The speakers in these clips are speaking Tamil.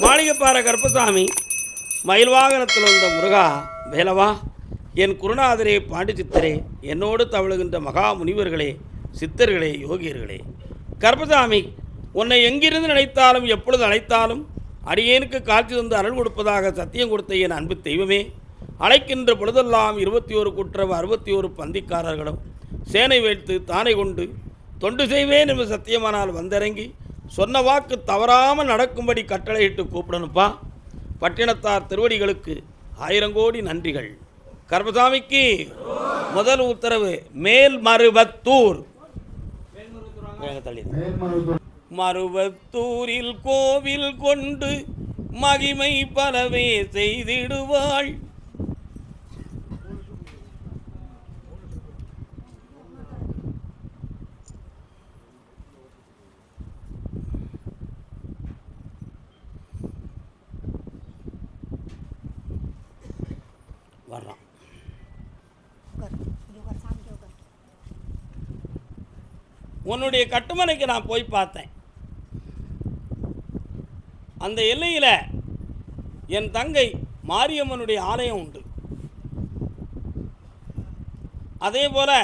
மாளிகைப்பாறை கருப்பசாமி மயில் வாகனத்தில் வந்த முருகா வேலவா, என் குருநாதரே பாண்டிச்சித்தரே, என்னோடு தவழுகின்ற மகா முனிவர்களே, சித்தர்களே, யோகியர்களே, கருப்பசாமி உன்னை எங்கிருந்து நினைத்தாலும் எப்பொழுது அழைத்தாலும் அடியேனுக்கு காட்சி தந்து அருள் கொடுப்பதாக சத்தியம் கொடுத்த என் அன்பு தெய்வமே, அழைக்கின்ற பொழுதெல்லாம் 21 குற்றவ 61 பந்திக்காரர்களும் சேனை வைத்து தானை கொண்டு தொண்டு செய்வேன் என்று சத்தியமானால் வந்திறங்கி சொன்ன வாக்கு தவறாமல் நடக்கும்படி கட்டளையிட்டு கூப்பிடணுப்பா. பட்டினத்தார் திருவடிகளுக்கு 1000 கோடி நன்றிகள். கருப்பசாமிக்கு முதல் உத்தரவு மேல்மருவத்தூர். மருவத்தூரில் கோவில் கொண்டு மகிமை பலவே செய்திடுவாள். வர்றான். உன்னுடைய கட்டுமனைக்கு நான் போய் பார்த்தேன். அந்த எல்லையில் என் தங்கை மாரியம்மனுடைய ஆலயம் உண்டு. அதே போல்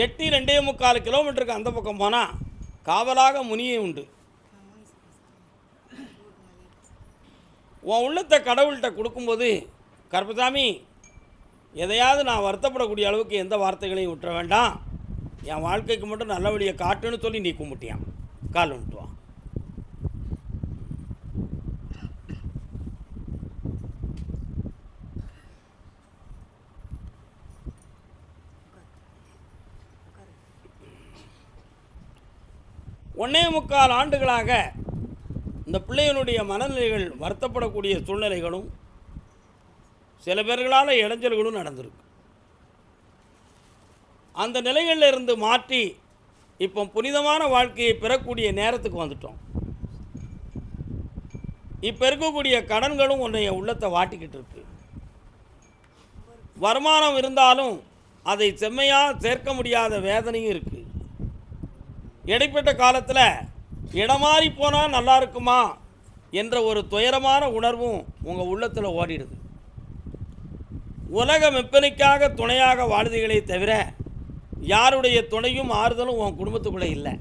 8 2.25 கிலோமீட்டருக்கு அந்த பக்கம் போனால் காவலாக முனியை உண்டு. உன் உள்ளத்தை கடவுள்கிட்ட கொடுக்கும்போது கருப்பசாமி, எதையாவது நான் வருத்தப்படக்கூடிய அளவுக்கு எந்த வார்த்தைகளையும் விட்டுற வேண்டாம், என் வாழ்க்கைக்கு மட்டும் நல்ல வழியை காட்டுன்னு சொல்லி நீ கும்பிட்டியான். கால் வந்துட்டுவான். ஒன்னே 3/4 ஆண்டுகளாக இந்த பிள்ளைகளுடைய மனநிலைகள் வருத்தப்படக்கூடிய சூழ்நிலைகளும் சில பேர்களால் இடைஞ்சல்களும் நடந்திருக்கு. அந்த நிலைகளில் இருந்து மாற்றி இப்போ புனிதமான வாழ்க்கையை பெறக்கூடிய நேரத்துக்கு வந்துட்டோம். இப்போ இருக்கக்கூடிய கடன்களும் உன்னைய உள்ளத்தை வாட்டிக்கிட்டு இருக்கு. வருமானம் இருந்தாலும் அதை செம்மையாக சேர்க்க முடியாத வேதனையும் இருக்குது. இடைப்பட்ட காலத்தில் இடமாறி போனால் நல்லா இருக்குமா என்ற ஒரு துயரமான உணர்வும் உங்கள் உள்ளத்தில் ஓடிடுது. உலக மெப்பனைக்காக துணையாக வாழ்ந்தீர்களே தவிர யாருடைய துணையும் ஆறுதலும் உன் குடும்பத்துக்குள்ளே இல்லை.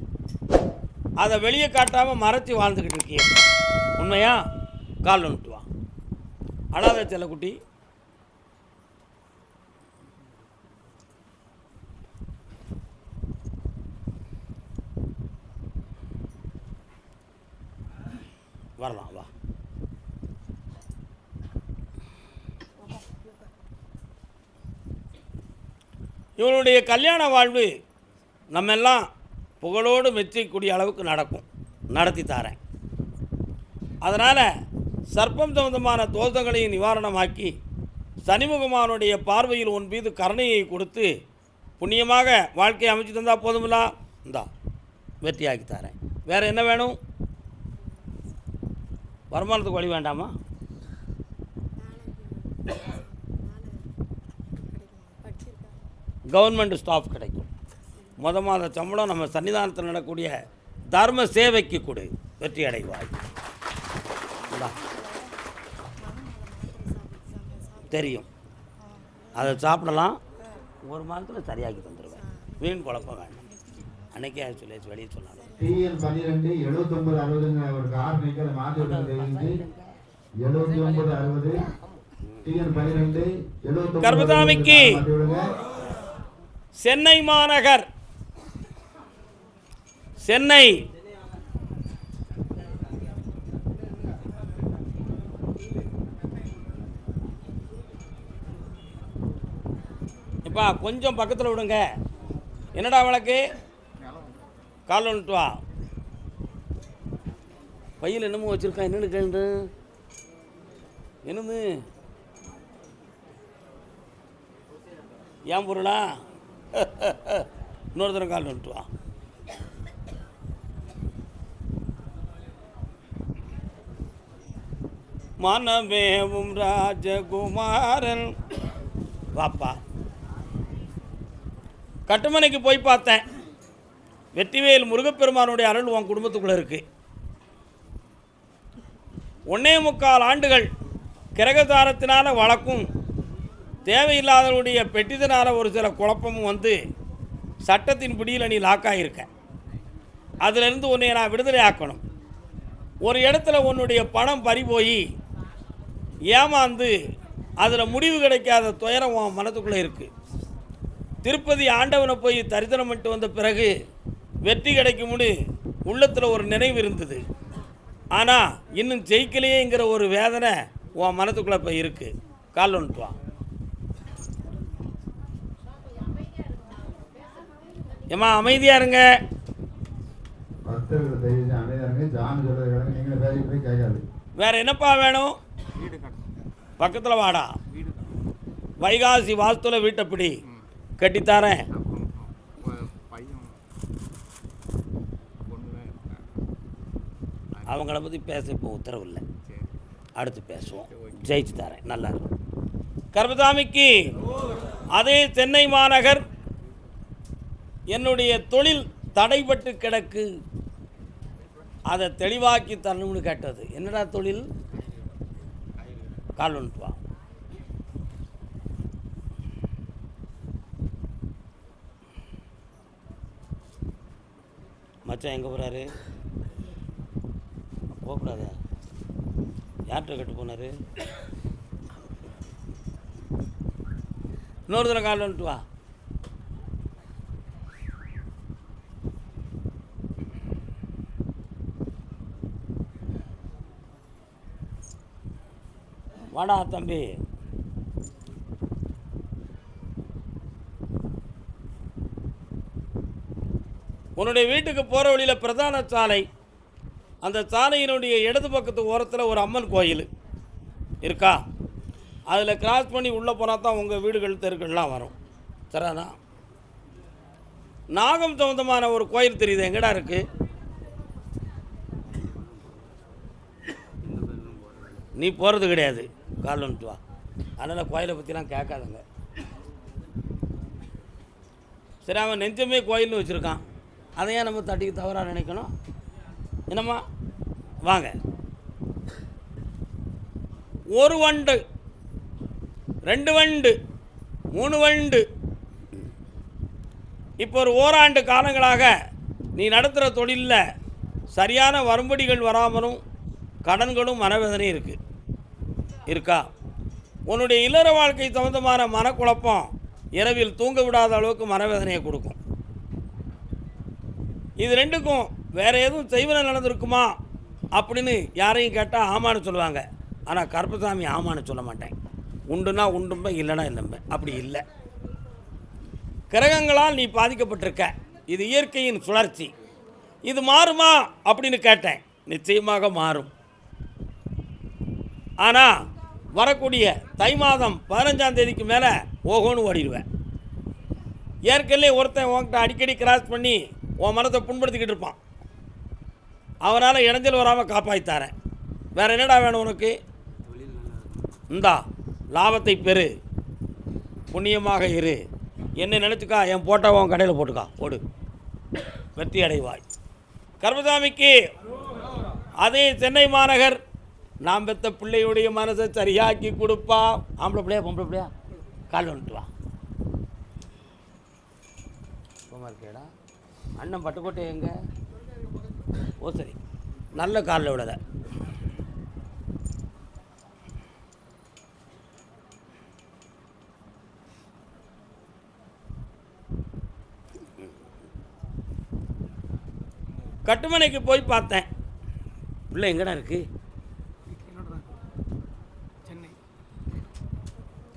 அதை வெளியே காட்டாமல் மறைச்சி வாழ்ந்துக்கிட்டு இருக்கீங்க. உண்மையா? கால் வந்துட்டு வா. அழாத செல்லக்குட்டி. வரலாம் வா. இவனுடைய கல்யாண வாழ்வு நம்ம எல்லாம் புகழோடு மெச்சிக்கூடிய அளவுக்கு நடக்கும், நடத்தி தாரேன். அதனால் சர்ப்பம் சம்பந்தமான தோஷங்களையும் நிவாரணமாக்கி சனிமுகமானுடைய பார்வையில் உன் மீது கருணையை கொடுத்து புண்ணியமாக வாழ்க்கையை அமைச்சு தந்தால் போதுமில்லா, இந்தா வெற்றியாக்கி தாரேன். வேறு என்ன வேணும்? வருமானத்துக்கு வழி வேண்டாமா? கவர்மெண்ட் ஸ்டாஃப் கிடைக்கும். மாத சம்பளம் நம்ம சன்னிதானத்தில் நடக்கக்கூடிய தர்ம சேவைக்கு கொடு, வெற்றி அடைவாய். தெரியும், அதை சாப்பிடலாம். 1 மாதத்தில் சரியாக்கி தந்துடுவேன். வீண் குழப்பம் வேண்டாம். அன்னைக்கே சொல்லி வெளியே சொன்னாங்க. TN 12 79 60 ஒரு கார் நிக்கல மாத்தி விடுறது 79 60 TN 12 79 கருப்பசாமிக்கு சென்னை மாநகர், சென்னை இப்பா கொஞ்சம் பக்கத்தில் விடுங்க. என்னடா வழக்கு? கால் வந்துட்டு வா. பையில் என்னமோ வச்சுருக்கா, என்னென்னு கேண்டு. என்னது ஏன் பொருளா? இன்னொரு தரம் கால் வந்துட்டு வா. மனமேவும் ராஜகுமாரன் வாப்பா. கட்டுமனைக்கு போய் பார்த்தேன். வெற்றிவேல் முருகப்பெருமானுடைய அருள் உன் குடும்பத்துக்குள்ளே இருக்குது. 1.25 ஆண்டுகள் கிரகதாரத்தினால் வழக்கும் தேவையில்லாதவருடைய பெட்டிதனால் ஒரு சில குழப்பமும் வந்து சட்டத்தின் பிடியில் நீ லாக்காயிருக்க. அதிலிருந்து உன்னை நான் விடுதலை ஆக்கணும். ஒரு இடத்துல உன்னுடைய பணம் பறி போய் ஏமாந்து அதில் முடிவு கிடைக்காத துயரம் உன் மனத்துக்குள்ளே இருக்குது. திருப்பதி ஆண்டவனை போய் தரிசனம் பண்ணிட்டு வந்த பிறகு வெற்றி கிடைக்கும்னு உள்ளத்தில் ஒரு நினைவு இருந்தது. ஆனால் இன்னும் ஜெயிக்கலையேங்கிற ஒரு வேதனை உன் மனத்துக்குள்ளே இப்போ இருக்குது. கால் வந்துட்டு வா. ஏம்மா அமைதியாக இருங்க. வேற என்னப்பா வேணும்? பக்கத்தில் வாடா. வைகாசி வாஸ்துல வீட்டைப்பிடி கட்டித்தாரேன். அவங்கள பற்றி பேச இப்போ உத்தரவு இல்லை, அடுத்து பேசுவோம். ஜெயிச்சு தரேன். நல்லா இருக்கும். கர்மசாமிக்கு அதே சென்னை மாநகர் என்னுடைய தொழில் தடைபட்டு கிடக்கு, அதை தெளிவாக்கி தரணும்னு கேட்டது. என்னடா தொழில்? கால் வந்துட்டு வா. மச்சான் எங்கே போகிறாரு? போகக்கூடாது. யார்கிட்ட கட்டு போனார்? இன்னொரு தடவை கால் வந்துட்டு வா. வாடா தம்பி. உன்னுடைய வீட்டுக்கு போகிற வழியில் பிரதான சாலை, அந்த சாலையினுடைய இடது பக்கத்து ஓரத்தில் ஒரு அம்மன் கோயில் இருக்கா? அதில் கிராஸ் பண்ணி உள்ளே போனால் தான் உங்கள் வீடுகள் தெருக்கள்லாம் வரும். சரிண்ணா? நாகம் சம்பந்தமான ஒரு கோயில் தெரியுது, எங்கடா இருக்குது? நீ போகிறது கிடையாது. கால் வந்துட்டு வா. அதனால் கோயிலை பற்றிலாம் கேட்காதுங்க. சரி, அவன் நெஞ்சமே கோயில்னு வச்சுருக்கான், அதையே நம்ம தட்டிக்கு தவறாக நினைக்கணும். என்னம்மா வாங்க. ஒரு வண்டு, 2 வண்டு, 3 வண்டு. இப்போ ஒரு ஓராண்டு காலங்களாக நீ நடத்துகிற தொழிலில் சரியான வரும்படிகள் வராமலும் கடன்களும் மனவேதனையும் இருக்கா? உன்னுடைய இல்லற வாழ்க்கை சம்பந்தமான மனக்குழப்பம் இரவில் தூங்க விடாத அளவுக்கு மனவேதனையை கொடுக்கும். இது ரெண்டுக்கும் வேறு எதுவும் செய்வன நடந்திருக்குமா அப்படின்னு யாரையும் கேட்டால் ஆமான்னு சொல்லுவாங்க. ஆனால் கருப்பசாமி ஆமான்னு சொல்ல மாட்டேன். உண்டுனா உண்டும்ப, இல்லைனா இல்லைம்ப. அப்படி இல்லை. கிரகங்களால் நீ பாதிக்கப்பட்டிருக்க. இது இயற்கையின் சுழற்சி. இது மாறுமா அப்படின்னு கேட்டேன். நிச்சயமாக மாறும். ஆனால் வரக்கூடிய தை மாதம் 15ஆம் தேதிக்கு மேலே ஓகோன்னு ஓடிடுவேன். ஏற்கனவே ஒருத்தன் உன்கிட்ட அடிக்கடி கிராஸ் பண்ணி உன் மனத்தை புண்படுத்திக்கிட்டு இருப்பான். அவனால் இடைஞ்சல் வராமல் காப்பாற்றித்தாரேன். வேறு என்னடா வேணும் உனக்கு? இந்தா லாபத்தை பெறு, புண்ணியமாக இரு, என்ன நினச்சிக்கா, என் போட்டாவை உன் கடையில் போட்டுக்கா, ஓடு, வெற்றி அடைவாய். கர்மசாமிக்கு அதே சென்னை மாநகர் நாம் பெற்ற பிள்ளையுடைய மனசை சரியாக்கி கொடுப்பா. ஆம்பளை பிள்ளையா பொம்பளை பிள்ளையா? கால் வந்துட்டு வா. இருக்கேடா அண்ணன் பட்டுக்கோட்டை எங்க? ஓ சரி, நல்ல காலில் விடலை. கட்டுமனைக்கு போய் பார்த்தேன். பிள்ளை எங்கடா இருக்கு?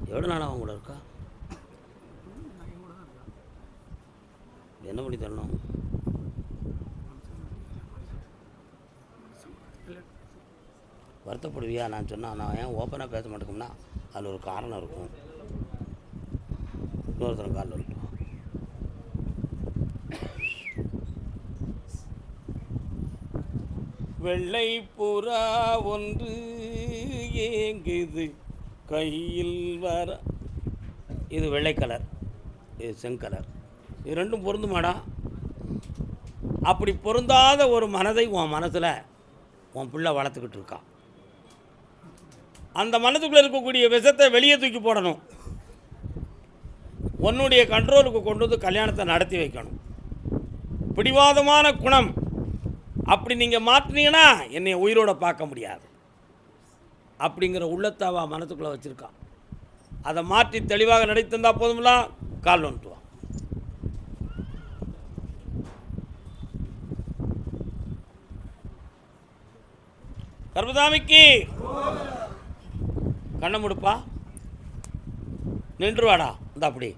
எவ்வளோ நாளாக அவங்க கூட இருக்கா? என்ன பண்ணி தரணும்? வருத்தப்படுவியா? நான் சொன்னால் நான் ஏன் ஓப்பனாக பேச மாட்டேங்கும்னா அதில் ஒரு காரணம் இருக்கும். இன்னொருத்தர் காலில் இருக்கும். வெள்ளை புறா ஒன்று ஏங்குது கையில் வர. இது வெள்ளை கலர், இது செங்கலர். இது ரெண்டும் பொருந்துமாடா? அப்படி பொருந்தாத ஒரு மனதை உன் மனசில் உன் பிள்ளை வளர்த்துக்கிட்டு இருக்கான். அந்த மனதுக்குள்ளே இருக்கக்கூடிய விஷத்தை வெளியே தூக்கி போடணும். உன்னுடைய கண்ட்ரோலுக்கு கொண்டு வந்து கல்யாணத்தை நடத்தி வைக்கணும். பிடிவாதமான குணம் அப்படி நீங்கள் மாற்றினீங்கன்னா என்னை உயிரோட பார்க்க முடியாது அப்படிங்கிற உள்ளத்தாவா மனத்துக்குள்ளே வச்சுருக்கான். அதை மாற்றி தெளிவாக நடித்திருந்தா போதும்லாம் கால் வந்துட்டுவான். கர்மதாமிக்கு கண்ணை முடுப்பா, நின்றுவாடா. இந்த அப்படி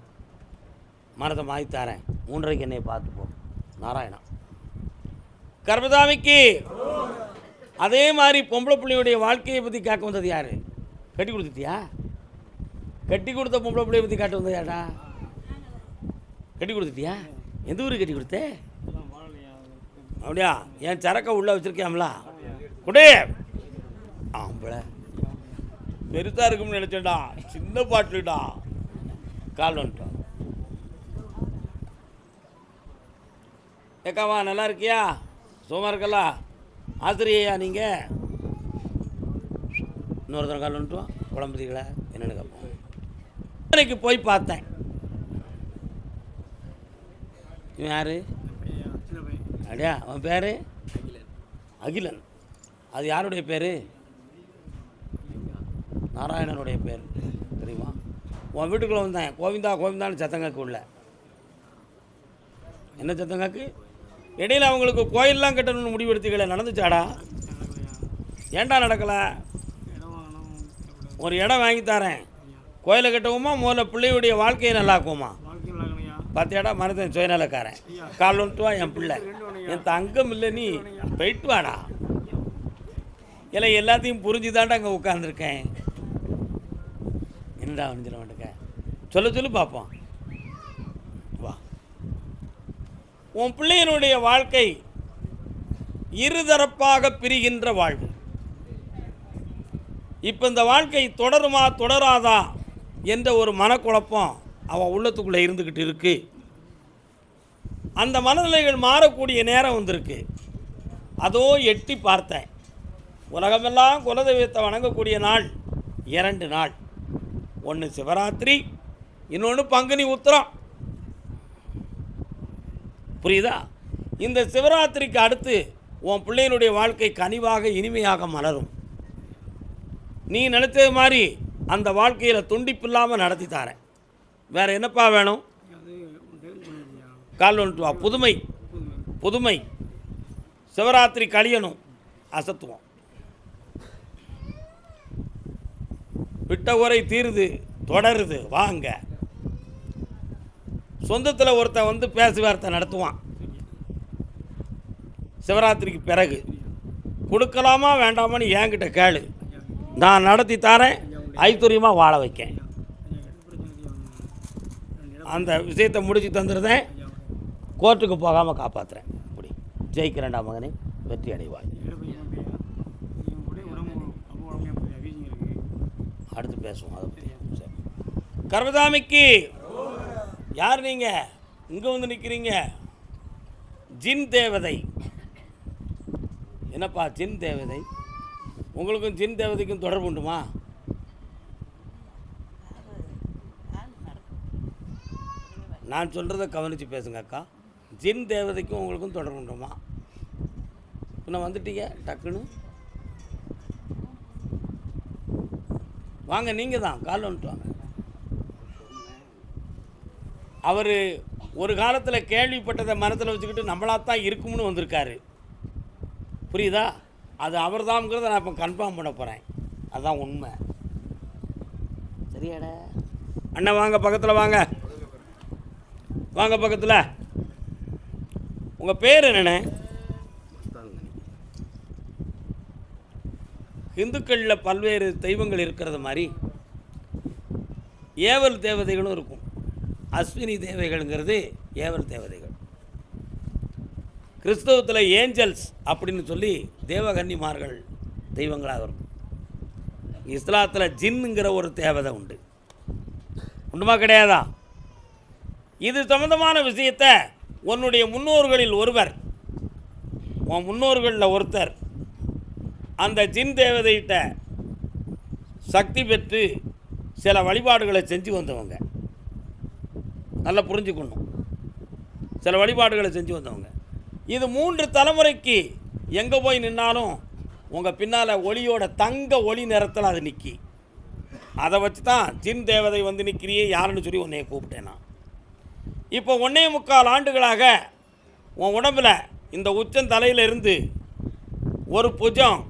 மனதை மாய்த்தாரேன். 3:30 என்னை பார்த்து போ. நாராயணா. கர்மதாமிக்கு அதே மாதிரி பொம்பளை பிள்ளையுடைய வாழ்க்கையை பற்றி கேட்க வந்தது யார்? கட்டி கொடுத்துட்டியா? கட்டி கொடுத்த பொம்பளை பிள்ளையை பற்றி காட்ட வந்தது யாரா? கட்டி கொடுத்துட்டியா? எந்த ஊருக்கு கட்டி கொடுத்த? அப்படியா? என் சரக்கை உள்ளே வச்சுருக்கியாம்ல குடே. ஆம்பளை பெருசாக இருக்கும்னு நினச்சேன்டா, சின்ன பாட்டுடா. கால் வந்துட்டோம். ஏக்காவா நல்லா இருக்கியா? சும்மா இருக்கல? ஆசிரியையா நீங்கள்? இன்னொருத்தர கால் வந்துட்டோம். குழம்புதிகளை என்னென்னு கேட்போம். இன்னைக்கு போய் பார்த்தேன். இவன் யார்? அப்படியா? அவன் பேர் அகிலன். அது யாருடைய பேர்? நாராயணனுடைய பேர். தெரியுமா? உன் வீட்டுக்குள்ளே வந்தேன். கோவிந்தா கோவிந்தான்னு சத்தங்காக்கு உள்ள. என்ன சத்தங்காக்கு? இடையில் அவங்களுக்கு கோயிலெலாம் கட்டணும்னு முடிவெடுத்துக்கல. நடந்துச்சாடா? ஏன்டா நடக்கலை? ஒரு இடம் வாங்கி தரேன். கோயிலை கட்டவுமா முதல்ல பிள்ளையுடைய வாழ்க்கையை நல்லாக்குவோமா? பார்த்தியாடா மனதன் சுயநலக்காரன். கால் வந்துட்டு வா. என் பிள்ளை என் தங்கம் இல்லை, நீ போயிட்டு வாடா. இல்லை எல்லாத்தையும் புரிஞ்சு தாண்டா அங்கே உட்காந்துருக்கேன். என்னடா வந்துட மாட்டேக்க? சொல்லு பார்ப்போம். வா. உன் பிள்ளையினுடைய வாழ்க்கை இருதரப்பாக பிரிகின்ற வாழ்வு. இப்போ இந்த வாழ்க்கை தொடருமா தொடராதா என்ற ஒரு மனக்குழப்பம் அவன் உள்ளத்துக்குள்ளே இருந்துக்கிட்டு இருக்கு. அந்த மனநிலைகள் மாறக்கூடிய நேரம் வந்திருக்கு. அதோ எட்டி பார்த்தேன். உலகமெல்லாம் குலதெய்வத்தை வணங்கக்கூடிய நாள் 2 நாள். ஒன்று சிவராத்திரி, இன்னொன்று பங்குனி உத்திரம். புரியுதா? இந்த சிவராத்திரிக்கு அடுத்து உன் பிள்ளையினுடைய வாழ்க்கை கனிவாக இனிமையாக மலரும். நீ நினைச்சது மாதிரி அந்த வாழ்க்கையில் துண்டிப்பு இல்லாமல் நடத்தி தரேன். வேறு என்னப்பா வேணும்? கால் வந்துட்டு வா. புதுமை புதுமை. சிவராத்திரி கழியணும். அசத்துவோம். விட்ட உரை தீருது, தொடருது. வாங்க. சொந்தத்தில் ஒருத்தன் வந்து பேசுவார்த்தை நடத்துவான். சிவராத்திரிக்கு பிறகு கொடுக்கலாமா வேண்டாமான்னு என்கிட்ட கேளு. நான் நடத்தி தரேன். ஐத்துரியமாக வாழ வைக்கேன். அந்த விஷயத்தை முடிச்சு தந்துடுறேன். கோர்ட்டுக்கு போகாமல் காப்பாற்றுறேன். இப்படி ஜெயிக்கிறேன்டா மகனே, வெற்றி அடைவாய். அடுத்து பேசுவோம் அதை பற்றி. சரி. கர்மதாமிக்கு யார் நீங்கள்? இங்கே வந்து நிற்கிறீங்க. ஜின் தேவதை. என்னப்பா ஜின் தேவதை? உங்களுக்கும் ஜின் தேவதைக்கும் தொடர்பு உண்டுமா? நான் சொல்கிறத கவனித்து பேசுங்க அக்கா. ஜின் தேவதைக்கும் உங்களுக்கும் தொடர்பு உண்டுமா? இன்னும் வந்துட்டீங்க டக்குன்னு. வாங்க, நீங்கள் தான் கால் வந்துட்டு வாங்க. அவர் ஒரு காலத்தில் கேள்விப்பட்டதை மனத்தில் வச்சுக்கிட்டு நம்மளாத்தான் இருக்கும்னு வந்திருக்காரு. புரியுதா? அது அவர் தான்ங்கிறத நான் இப்போ கன்ஃபார்ம் பண்ண போகிறேன். அதுதான் உண்மை. சரியாடா அண்ணன்? வாங்க பக்கத்தில் வாங்க. வாங்க பக்கத்தில். உங்கள் பேர் என்னண்ணே? இந்துக்களில் பல்வேறு தெய்வங்கள் இருக்கிறது மாதிரி ஏவல் தேவதைகளும் இருக்கும். அஸ்வினி தேவதைகள்ங்கிறது ஏவல் தேவதைகள். கிறிஸ்தவத்தில் ஏஞ்சல்ஸ் அப்படின்னு சொல்லி தேவகன்னிமார்கள் தெய்வங்களாக இருக்கும். இஸ்லாத்தில் ஜின்னுங்கிற ஒரு தேவதை உண்டு. உண்டுமா கிடையாதா? இது சம்பந்தமான விஷயத்தை உன்னுடைய முன்னோர்களில் ஒருவர், உன் முன்னோர்களில் ஒருத்தர் அந்த ஜின் தேவதைகிட்ட சக்தி பெற்று சில வழிபாடுகளை செஞ்சு வந்தவங்க. நல்லா புரிஞ்சுக்கணும். சில வழிபாடுகளை செஞ்சு வந்தவங்க. இது 3 தலைமுறைக்கு எங்கே போய் நின்னாலும் உங்கள் பின்னால் ஒளியோட தங்க ஒளி நிறத்தில் அது நிற்கி. அதை வச்சு தான் ஜின் தேவதை வந்து நிற்கிறியே யாருன்னு சொல்லி உன்னைய கூப்பிட்டேன் நான். இப்போ 1.25 ஆண்டுகளாக உன் உடம்பில் இந்த உச்சம் தலையிலிருந்து ஒரு புஜம்,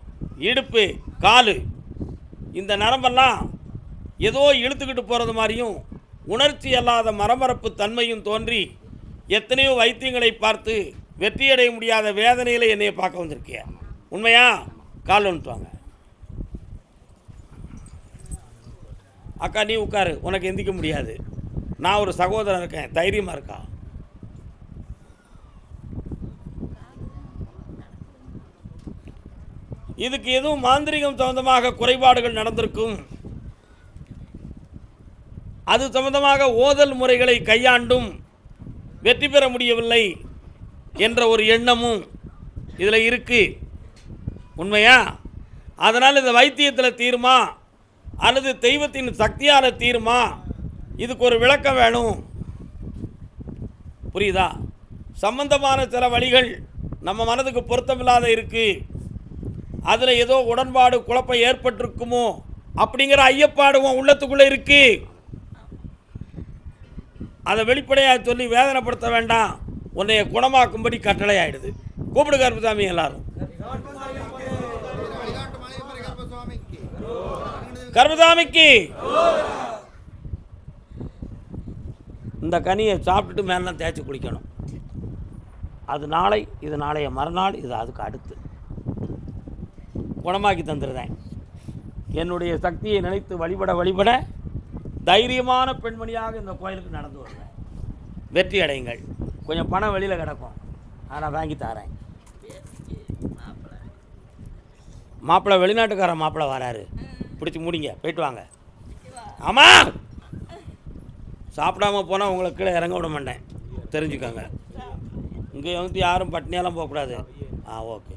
இடுப்பு, காலு, இந்த நரம்பெல்லாம் ஏதோ இழுத்துக்கிட்டு போகிறது மாதிரியும் உணர்ச்சி அல்லாத மரமரப்பு தன்மையும் தோன்றி எத்தனையோ வைத்தியங்களை பார்த்து வெற்றியடைய முடியாத வேதனையில் என்னையை பார்க்க வந்திருக்கிய. உண்மையா? கால் வந்துட்டுவாங்க. அக்கா நீ உட்காரு, உனக்கு எந்திக்க முடியாது. நான் ஒரு சகோதரன் இருக்கேன், தைரியமாக இருக்கா? இதுக்கு எதுவும் மாந்திரிகம் சம்பந்தமாக குறைபாடுகள் நடந்திருக்கும். அது சம்பந்தமாக ஓதல் முறைகளை கையாண்டும் வெற்றி பெற முடியவில்லை என்ற ஒரு எண்ணமும் இதில் இருக்கு. உண்மையா? அதனால் இந்த வைத்தியத்தில் தீருமா அல்லது தெய்வத்தின் சக்தியால் தீருமா? இதுக்கு ஒரு விளக்கம் வேணும். புரியுதா? சம்பந்தமான சில வழிகள் நம்ம மனதுக்கு பொருத்தமில்லாத இருக்குது. அதில் ஏதோ உடன்பாடு குழப்பம் ஏற்பட்டிருக்குமோ அப்படிங்கிற ஐயப்பாடுவோம் உள்ளத்துக்குள்ளே இருக்கு. அதை வெளிப்படையாக சொல்லி வேதனைப்படுத்த வேண்டாம். உன்னைய குணமாக்கும்படி கட்டளை ஆயிடுது. கூப்பிடு கருப்பசாமி எல்லாரும். கருப்பசாமிக்கு இந்த கனியை சாப்பிட்டுட்டு மேலாம் தேய்ச்சி குளிக்கணும். அது நாளை, இது நாளைய மறுநாள், இது அதுக்கு அடுத்து குணமாக்கி தந்துடுறேன். என்னுடைய சக்தியை நினைத்து வழிபட வழிபட தைரியமான பெண்மணியாக இந்த கோயிலுக்கு நடந்து வருவேன். வெற்றி அடையுங்கள். கொஞ்சம் பணம் வெளியில் கிடக்கும், ஆனால் வாங்கி தரேன். மாப்பிள்ளை வெளிநாட்டுக்காரன் மாப்பிள்ளை வராரு, பிடிச்சி முடிங்க, போயிட்டு வாங்க. ஆமாம், சாப்பிடாம போனால் உங்களை கீழே இறங்க விட மாட்டேன், தெரிஞ்சுக்கோங்க. இங்கே வந்து யாரும் பட்னியெல்லாம் போகக்கூடாது. ஓகே.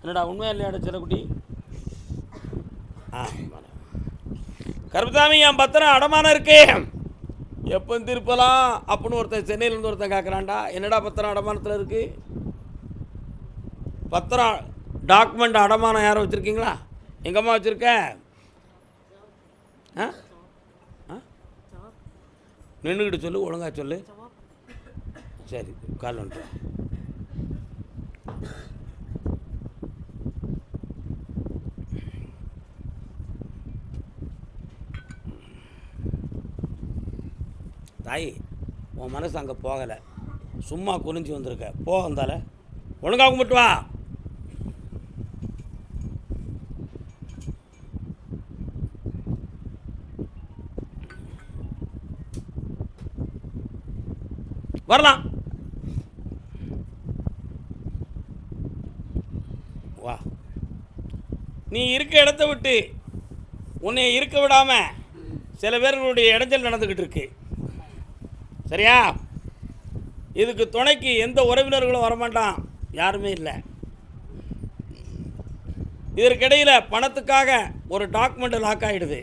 என்னடா உண்மையா இல்லையாட சிலக்குட்டி? கருப்பசாமி என் பத்திரம் அடமானம் இருக்கு, எப்போ திருப்பலாம் அப்படின்னு ஒருத்தன் சென்னையிலேருந்து ஒருத்தன் கேட்குறான்டா. என்னடா பத்திரம் அடமானத்தில் இருக்குது? பத்திரம் டாக்குமெண்ட் அடமானம் யாரும் வச்சுருக்கீங்களா? எங்கம்மா வச்சுருக்க? நின்றுக்கிட்டு சொல்லு, ஒழுங்கா சொல்லு. சரி, கால் வந்துட்டு தாய், உன் மனசு அங்கே போகலை, சும்மா குறிஞ்சி வந்திருக்க. போக வந்தால ஒழுங்காக கும்பிட்டு வா. வரலாம், வா. நீ இருக்க இடத்த விட்டு உன்னை இருக்க விடாமல் சில பேர்களுடைய இடைஞ்சல் நடந்துக்கிட்டு இருக்கு. சரியா? இதுக்கு துணைக்கு எந்த உறவினர்களும் வரமாட்டான், யாருமே இல்லை. இதற்கிடையில் பணத்துக்காக ஒரு டாக்குமெண்ட் லாக் ஆகிடுது,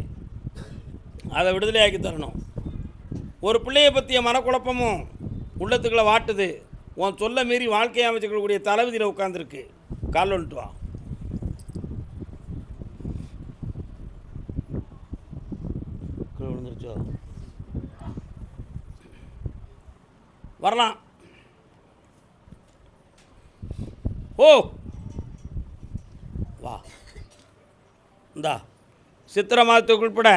அதை விடுதலையாக்கி தரணும். ஒரு பிள்ளையை பற்றிய மனக்குழப்பமும் உள்ளத்துக்களை வாட்டுது. உன் சொல்ல மீறி வாழ்க்கையை அமைச்சுக்கக்கூடிய தளபதியில் உட்காந்துருக்கு. கால் வந்துட்டு வா. விழுந்துருச்சோ? வரலாம். ஓ வா. இந்தா சித்திரை மாதத்துக்கு உட்பட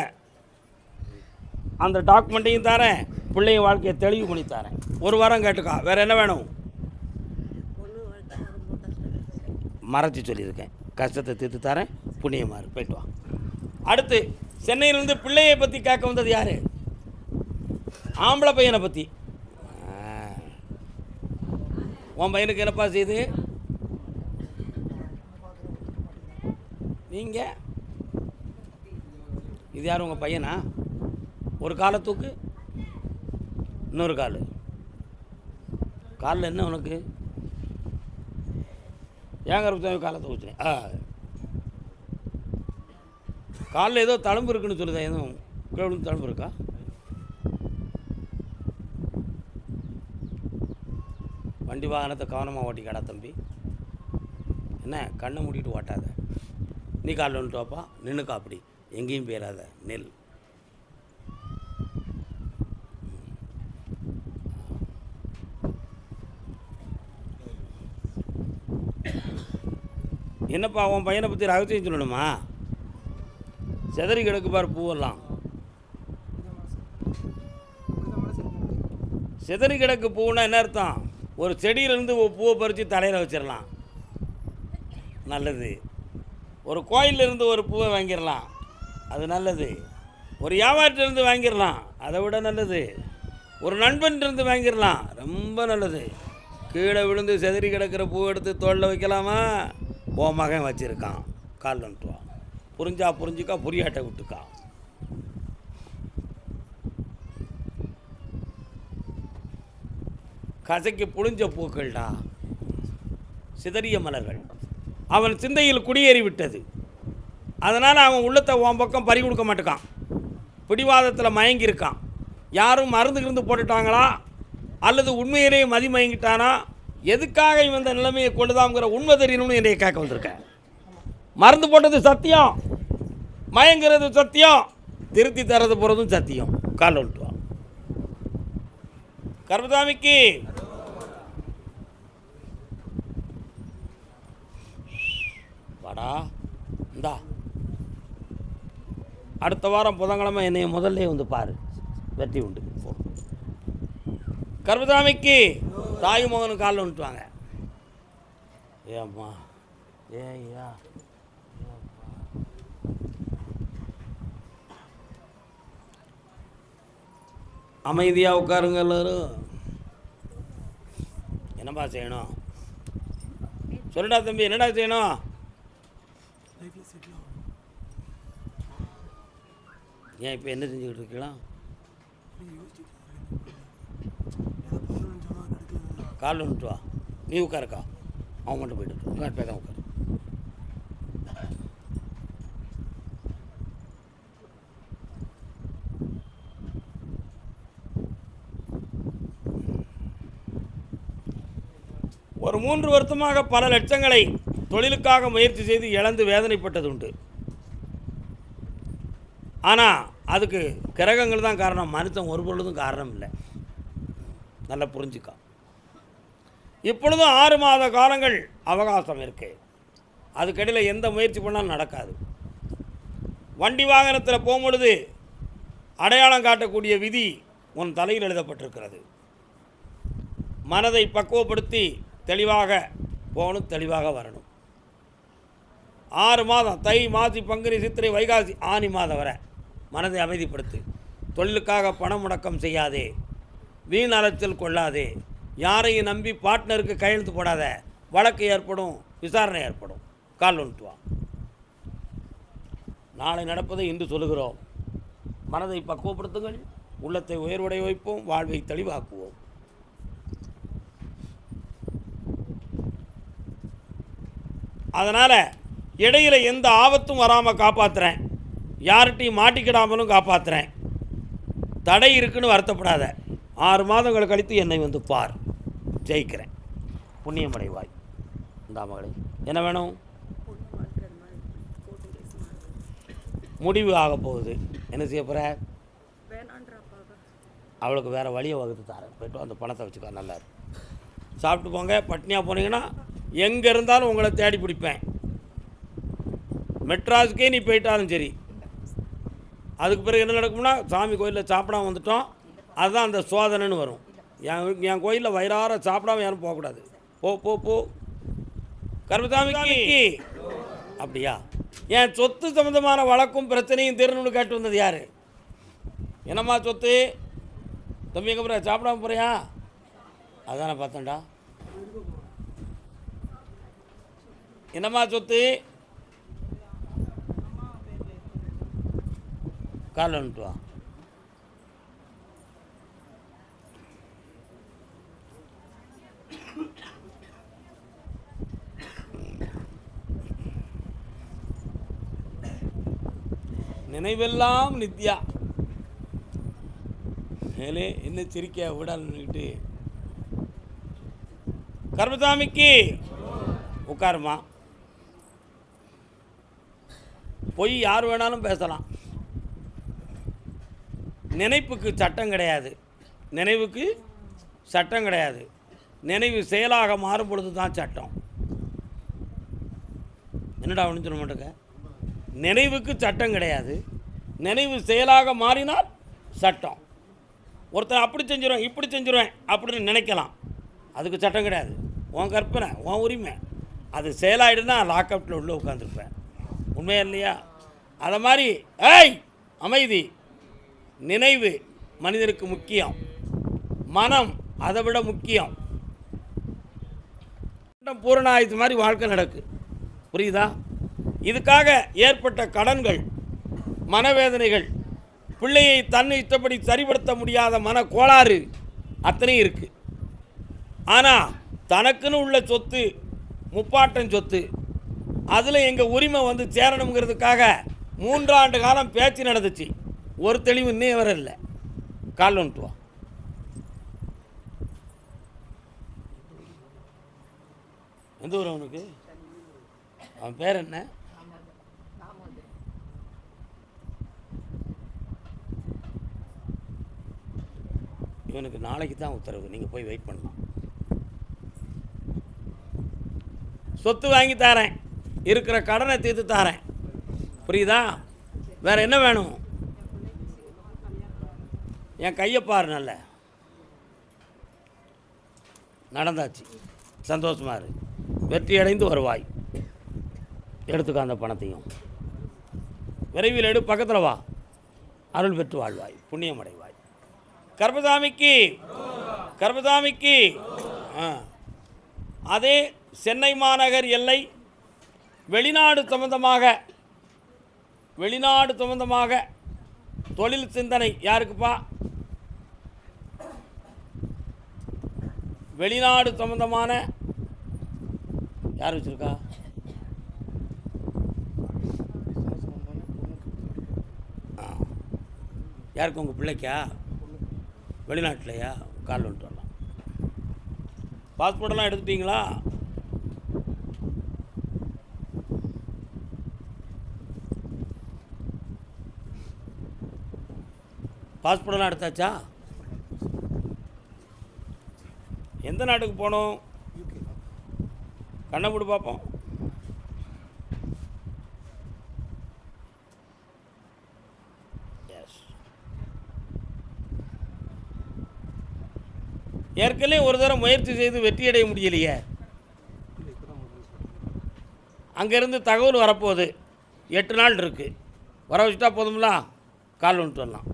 அந்த டாக்குமெண்ட்டையும் தரேன், பிள்ளைங்க வாழ்க்கையை தெளிவு பண்ணி தரேன். ஒரு வாரம் கேட்டுக்கா. வேறு என்ன வேணும்? மறைச்சி சொல்லியிருக்கேன், கஷ்டத்தை தீர்த்து தரேன், புண்ணியமாறு. போயிட்டு வா. அடுத்து சென்னையிலேருந்து பிள்ளையை பற்றி கேட்க வந்தது யார்? ஆம்பளை பையனை பற்றி. உன் பையனுக்கு என்னப்பா செய்யுது? நீங்கள் இது யார்? உங்கள் பையனா? ஒரு காலை தூக்கு, இன்னொரு காலில் என்ன உனக்கு? ஏன் கருப்பசாமி காலை தூக்குச்சேன்? காலில் ஏதோ தழும்பு இருக்குன்னு சொல்லுதேன், எதுவும் கீழே விழுந்து தழும்பு இருக்கா? வண்டி வாகனத்தை கவனமாக ஓட்டிக்காடா தம்பி. என்ன கண்ணை மூடிட்டு ஓட்டாத. நீ காலில் வந்துட்டு வாப்பா, நின்றுக்கா, அப்படி எங்கேயும் போயிடாத, நெல். என்னப்பா உன் பையனை பற்றி ரகசியம் சொல்லணுமா? செதறி கிடக்கு பாரு பூவெல்லாம். செதறி கிடக்கு பூன்னா என்ன அர்த்தம்? ஒரு செடியிலேருந்து ஒரு பூவை பறித்து தலையில் வச்சிடலாம், நல்லது. ஒரு கோயிலிருந்து ஒரு பூவை வாங்கிடலாம், அது நல்லது. ஒரு வியாபாரத்திலிருந்து வாங்கிடலாம், அதை விட நல்லது. ஒரு நண்பன்கிட்டருந்து வாங்கிடலாம், ரொம்ப நல்லது. கீழே விழுந்து செதறி கிடக்கிற பூவை எடுத்து தோளில் வைக்கலாமா? ஓ மகன் வச்சுருக்கான், கால் வந்துட்டுவா. புரிஞ்சா புரிஞ்சுக்கா, புரியாட்டை விட்டுக்கா. கசைக்கு புழிஞ்ச பூக்கள்டா, சிதறிய மலர்கள். அவன் சிந்தையில் குடியேறி விட்டது. அதனால் அவன் உள்ளத்தை உன் பக்கம் பறி கொடுக்க மாட்டேக்கான். பிடிவாதத்தில் மயங்கியிருக்கான். யாரும் மருந்து கிருந்து போட்டுட்டாங்களா அல்லது உண்மையிலேயே மதிமயங்கிட்டானா? எதுக்காக இவன் இந்த நிலைமையை கொள்ளுதாங்கிற உண்மை தெரியணும்னு என்னைய கேட்க வந்திருக்கேன். மருந்து போட்டது சத்தியம், மயங்கிறது சத்தியம், திருத்தி தரது போகிறதும் சத்தியம். கால் வந்துட்டுவா. கர்மசாமிக்கு வாடா, இந்தா அடுத்த வாரம் புதன்கிழமை என்னைய முதல்ல வந்து பாரு, வெற்றி உண்டு. கர்மசாமிக்கு தாய் மகனும் காலில் வந்துட்டுவாங்க. ஏம்மா ஏய்யா, அமைதியாக உட்காருங்க எல்லோரும். என்னப்பா செய்யணும் சொல்லுடா தம்பி, என்னடா செய்யணும்? ஏன் இப்போ என்ன செஞ்சுக்கிட்டு இருக்கலாம்? காலில் வந்துட்டு வா, நீ உட்காருக்கா, அவன் மட்டும் போய்ட்டு பேச உட்காரு. ஒரு 3 வருஷமாக பல லட்சங்களை தொழிலுக்காக முயற்சி செய்து இழந்து வேதனைப்பட்டது உண்டு. ஆனால் அதுக்கு கிரகங்கள் தான் காரணம், மனுஷன் ஒரு பொழுதும் காரணம் இல்லை. நல்லா புரிஞ்சுக்கா. இப்பொழுதும் 6 மாத காலங்கள் அவகாசம் இருக்கு. அதுக்கடையில் எந்த முயற்சி பண்ணாலும் நடக்காது. வண்டி வாகனத்தில் போகும்பொழுது அடையாளம் காட்டக்கூடிய விதி உன் தலையில் எழுதப்பட்டிருக்கிறது. மனதை பக்குவப்படுத்தி தெளிவாக போகணும், தெளிவாக வரணும். 6 மாதம், தை மாசி பங்குனி சித்திரை வைகாசி ஆனி மாதம் வரை மனதை அமைதிப்படுத்து. தொழிலுக்காக பணம் முடக்கம் செய்யாதே, வீண் அலைச்சல் கொள்ளாதே, யாரையும் நம்பி பார்ட்னருக்கு கையெழுத்து போடாத. வழக்கு ஏற்படும், விசாரணை ஏற்படும். கால் வந்துட்டு வா. நாளை நடப்பதை இன்று சொல்லுகிறோம். மனதை பக்குவப்படுத்துங்கள், உள்ளத்தை உயர்வடை வைப்போம், வாழ்வை தெளிவாக்குவோம். அதனால் இடையில் எந்த ஆபத்தும் வராமல் காப்பாற்றுறேன், யார்கிட்டையும் மாட்டிக்கிடாமலும் காப்பாற்றுறேன். தடை இருக்குன்னு வருத்தப்படாத. 6 மாதங்கள் கழித்து என்னை வந்து பார், ஜெயிக்கிறேன். புண்ணியமடைவாய். இந்த மகளே என்ன வேணும்? முடிவு ஆக போகுது. என்ன செய்ய போகிற? அவளுக்கு வேறு வழியை வகுத்து தரேன். போய்ட்டு அந்த பணத்தை வச்சுக்கோ, நல்லா இருக்கும். சாப்பிட்டு போங்க. பட்னியாக போனீங்கன்னா எங்கே இருந்தாலும் உங்களை தேடி பிடிப்பேன். மெட்ராஸுக்கே நீ போயிட்டாலும் சரி. அதுக்கு பிறகு என்ன நடக்கும்னா, சாமி கோயிலில் சாப்பிடாம வந்துட்டோம், அதுதான் அந்த சோதனைன்னு வரும். என் கோயிலில் வயிறார சாப்பிடாம யாரும் போகக்கூடாது. போ போ போ. கர்மசாமிக்கு அப்படியா? என் சொத்து சம்மந்தமான வழக்கும் பிரச்சனையும் தீரணும்னு கேட்டு வந்தது யார்? என்னம்மா சொத்து? தம்பி எங்கே போகிற? சாப்பிடாம போறியா? அதானே பார்த்தேன்டா. என்னம்மா சொத்து? கால் வந்துட்டு வா. நினைவெல்லாம் நித்யா. மேலே என்ன சிரிக்க விடான்னுக்கிட்டு கர்மசாமிக்கு உட்காருமா. பொய் யார் வேணாலும் பேசலாம். நினைப்புக்கு சட்டம் கிடையாது. நினைவுக்கு சட்டம் கிடையாது. நினைவு செயலாக மாறும் பொழுது தான் சட்டம். என்னடா ஒன்று சொல்ல மாட்டேங்க. நினைவுக்கு சட்டம் கிடையாது. நினைவு செயலாக மாறினால் சட்டம். ஒருத்தர் அப்படி செஞ்சிருவேன் இப்படி செஞ்சிருவேன் அப்படின்னு நினைக்கலாம். அதுக்கு சட்டம் கிடையாது. உன் கற்பனை, உன் உரிமை. அது செயலாகிடுனா லாக்அப்பில் உள்ள உட்காந்துருப்பேன். உண்மையா இல்லையா? அதை மாதிரி ஏய் அமைதி. நினைவு மனிதனுக்கு முக்கியம். மனம் அதை விட முக்கியம். பூரணாயுது மாதிரி வாழ்க்கை நடக்கு. புரியுதா? இதுக்காக ஏற்பட்ட கடன்கள், மனவேதனைகள், பிள்ளையை தன்னை இஷ்டப்படி சரிப்படுத்த முடியாத மன கோளாறு அத்தனையும் இருக்குது. ஆனால் தனக்குன்னு உள்ள சொத்து, முப்பாட்டன் சொத்து, அதில் எங்கள் உரிமை வந்து சேரணுங்கிறதுக்காக 3 ஆண்டு காலம் பேச்சு நடந்துச்சு. ஒரு தெளிவு இன்னும் வர இல்லை. கால் வந்துட்டு வா. எந்த ஊர் அவனுக்கு? அவன் பேர் என்ன? இவனுக்கு நாளைக்கு தான் உத்தரவு. நீங்கள் போய் வெயிட் பண்ணலாம். சொத்து வாங்கி தரேன், இருக்கிற கடனை தீர்த்து தரேன். புரியுதா? வேறு என்ன வேணும்? என் கையை பாரு. நல்ல நடந்தாச்சு. சந்தோஷமாக இரு. வெற்றி அடைந்து வருவாய். எடுத்துக்க அந்த பணத்தையும். விரைவில் எடு. பக்கத்தில் வா. அருள் பெற்று வாழ்வாய். புண்ணியம் அடைவாய். கர்மசாமிக்கு கர்மசாமிக்கு அதே சென்னை மாநகர் எல்லை வெளிநாடு சம்பந்தமாக தொழில் சிந்தனை யாருக்குப்பா? வெளிநாடு சம்பந்தமான யார் வச்சுருக்கா? யாருக்கு? உங்கள் பிள்ளைக்கா? வெளிநாட்டிலையா? கால் வந்துட்டு வரலாம். பாஸ்போர்ட்டெல்லாம் எடுத்துட்டீங்களா? பாஸ்போர்ட்டெல்லாம் எடுத்தாச்சா? எந்த நாட்டுக்கு போகணும்? கண்ணை மூடி பார்ப்போம். ஏற்கனவே ஒரு தடவை முயற்சி செய்து வெற்றியடைய முடியலையே. அங்கேருந்து தகவல் வரப்போகுது. 8 நாள் இருக்குது. வர வச்சுட்டா போதும்ல. கால் வந்துட்டு வரலாம்.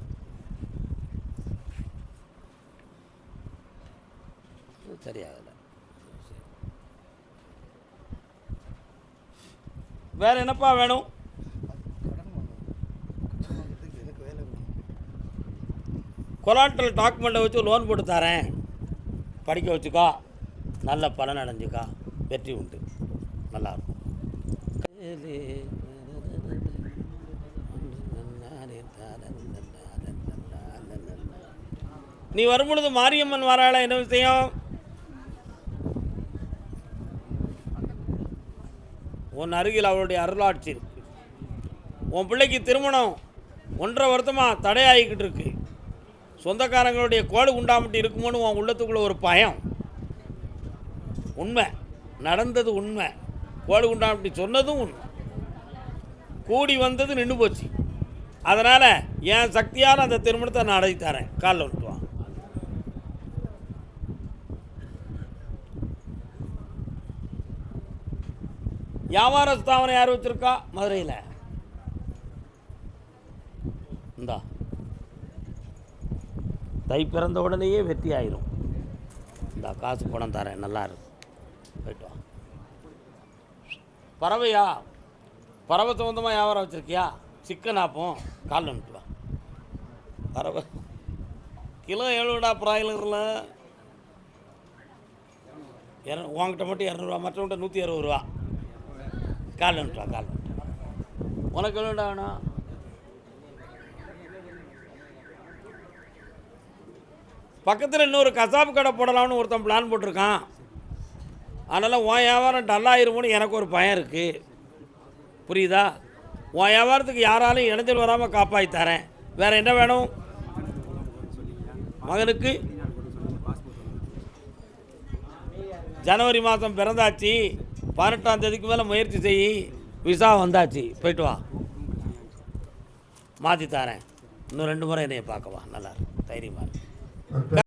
சரியாகலை. வேறு என்னப்பா வேணும்? கொலாட்ரல் டாக்குமெண்ட்டை வச்சு லோன் போட்டு தரேன். படிக்க வச்சுக்கா. நல்ல பலன் அடைஞ்சுக்கா. வெற்றி உண்டு. நல்லாயிருக்கும். நீ வரும்பொழுது மாரியம்மன் வராள. என்ன விஷயம்? உன் அருகில் அவளுடைய அருளாட்சி இருக்கு. உன் பிள்ளைக்கு திருமணம் 1.5 வருஷமாக தடையாகிக்கிட்டு இருக்கு. சொந்தக்காரங்களுடைய கோடு உண்டாமட்டு இருக்குமோன்னு உன் உள்ளத்துக்குள்ளே ஒரு பயம். உண்மை நடந்தது. உண்மை. கோடு உண்டாமட்டி சொன்னதும் உண்மை. கூடி வந்தது நின்று போச்சு. அதனால் என் சக்தியால் அந்த திருமணத்தை நான் நடத்தி தரேன். காலில் வந்துட்டுவான். வியாபார ஸ்தாபனம் யார் வச்சுருக்கா? மதுரையில். இந்தா தை பிறந்த உடனேயே வெற்றி ஆயிரும். இந்த காசு பணம் தரேன். நல்லா இருக்கும். போய்ட்டு வா. பறவையா? பறவை சம்மந்தமாக வியாபாரம் வச்சுருக்கியா? சிக்கன் ஆப்போம். கால் வந்துட்டு வா. பறவை கிலோ எவ்வளோடா? பிராய்லரில் உங்ககிட்ட மட்டும் 200 மற்றவங்கிட்ட 160 ரூபா. கால் வந்துட்டு வா. கால் வந்துட்டு உனக்கு எவ்வளோடா வேணும்? பக்கத்தில் இன்னொரு கசாப்பு கடை போடலாம்னு ஒருத்தன் பிளான் போட்டிருக்கான். அதனால் உன் வியாபாரம் டல்லாயிருமோன்னு எனக்கு ஒரு பயம் இருக்குது. புரியுதா? உன் வியாபாரத்துக்கு யாராலும் இடைஞ்சல் வராமல் காப்பாற்றி தரேன். வேறு என்ன வேணும்? மகனுக்கு ஜனவரி மாதம் பிறந்தாச்சு, 18ஆம் தேதிக்கு மேலே முயற்சி செய், விசா வந்தாச்சு, போயிட்டு வா, மாற்றி தரேன். இன்னும் 2 முறை என்னையை பார்க்கவா, நல்லா இருக்கு, தைரியமாக இருக்கு.